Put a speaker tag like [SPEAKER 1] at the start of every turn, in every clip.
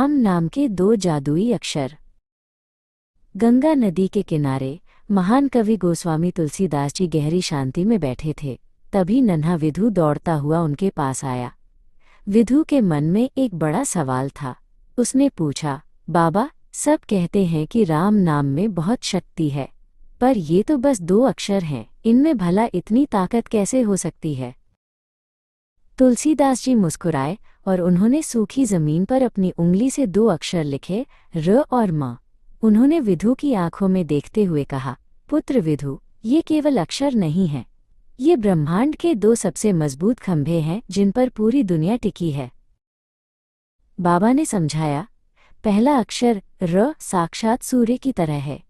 [SPEAKER 1] राम नाम के 2 जादुई अक्षर। गंगा नदी के किनारे महान कवि गोस्वामी तुलसीदास जी गहरी शांति में बैठे थे। तभी नन्हा विधु दौड़ता हुआ उनके पास आया। विधु के मन में एक बड़ा सवाल था। उसने पूछा, बाबा, सब कहते हैं कि राम नाम में बहुत शक्ति है, पर ये तो बस 2 अक्षर हैं, इनमें भला इतनी ताकत कैसे हो सकती है? तुलसीदास जी मुस्कुराए और उन्होंने सूखी जमीन पर अपनी उंगली से 2 अक्षर लिखे, र और म। उन्होंने विधु की आंखों में देखते हुए कहा, पुत्र विधु, ये केवल अक्षर नहीं है, ये ब्रह्मांड के 2 सबसे मजबूत खंभे हैं जिन पर पूरी दुनिया टिकी है। बाबा ने समझाया, पहला अक्षर र साक्षात सूर्य की तरह है।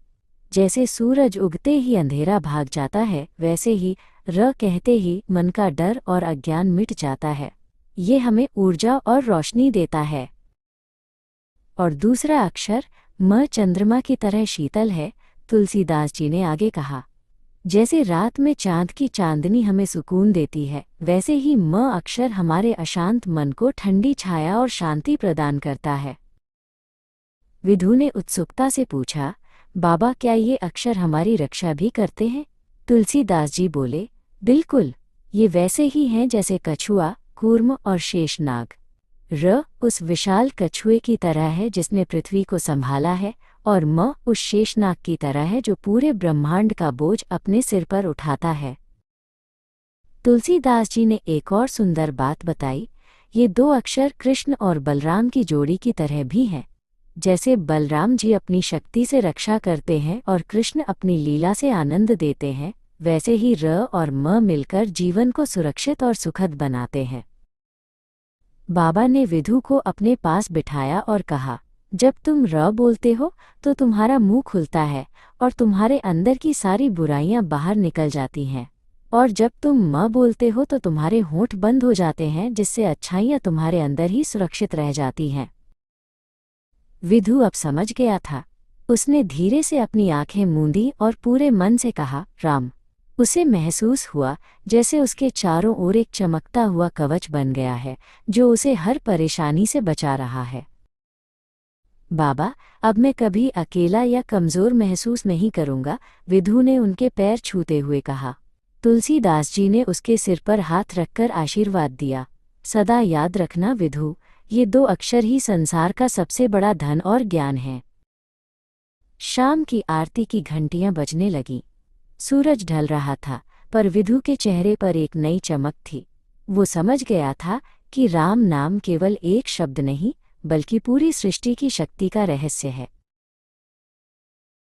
[SPEAKER 1] जैसे सूरज उगते ही अंधेरा भाग जाता है, वैसे ही र कहते ही मन का डर और अज्ञान मिट जाता है। ये हमें ऊर्जा और रोशनी देता है। और दूसरा अक्षर म चंद्रमा की तरह शीतल है। तुलसीदास जी ने आगे कहा, जैसे रात में चांद की चांदनी हमें सुकून देती है, वैसे ही म अक्षर हमारे अशांत मन को ठंडी छाया और शांति प्रदान करता है। विधु ने उत्सुकता से पूछा, बाबा, क्या ये अक्षर हमारी रक्षा भी करते हैं? तुलसीदास जी बोले, बिल्कुल, ये वैसे ही हैं जैसे कछुआ, कूर्म और शेषनाग। र उस विशाल कछुए की तरह है जिसने पृथ्वी को संभाला है, और म उस शेषनाग की तरह है जो पूरे ब्रह्मांड का बोझ अपने सिर पर उठाता है। तुलसीदास जी ने एक और सुंदर बात बताई, ये 2 अक्षर कृष्ण और बलराम की जोड़ी की तरह भी हैं। जैसे बलराम जी अपनी शक्ति से रक्षा करते हैं और कृष्ण अपनी लीला से आनंद देते हैं, वैसे ही र और म मिलकर जीवन को सुरक्षित और सुखद बनाते हैं। बाबा ने विधु को अपने पास बिठाया और कहा, जब तुम र बोलते हो तो तुम्हारा मुंह खुलता है और तुम्हारे अंदर की सारी बुराइयां बाहर निकल जाती हैं, और जब तुम म बोलते हो तो तुम्हारे होंठ बंद हो जाते हैं, जिससे अच्छाइयां तुम्हारे अंदर ही सुरक्षित रह जाती हैं। विधु अब समझ गया था। उसने धीरे से अपनी आंखें मूंदी और पूरे मन से कहा, राम। उसे महसूस हुआ जैसे उसके चारों ओर एक चमकता हुआ कवच बन गया है, जो उसे हर परेशानी से बचा रहा है। बाबा, अब मैं कभी अकेला या कमज़ोर महसूस नहीं करूंगा, विधु ने उनके पैर छूते हुए कहा। तुलसीदास जी ने उसके सिर पर हाथ रखकर आशीर्वाद दिया, सदा याद रखना विधु, ये 2 अक्षर ही संसार का सबसे बड़ा धन और ज्ञान है। शाम की आरती की घंटियां बजने लगीं। सूरज ढल रहा था, पर विधु के चेहरे पर एक नई चमक थी। वो समझ गया था कि राम नाम केवल एक शब्द नहीं, बल्कि पूरी सृष्टि की शक्ति का रहस्य है।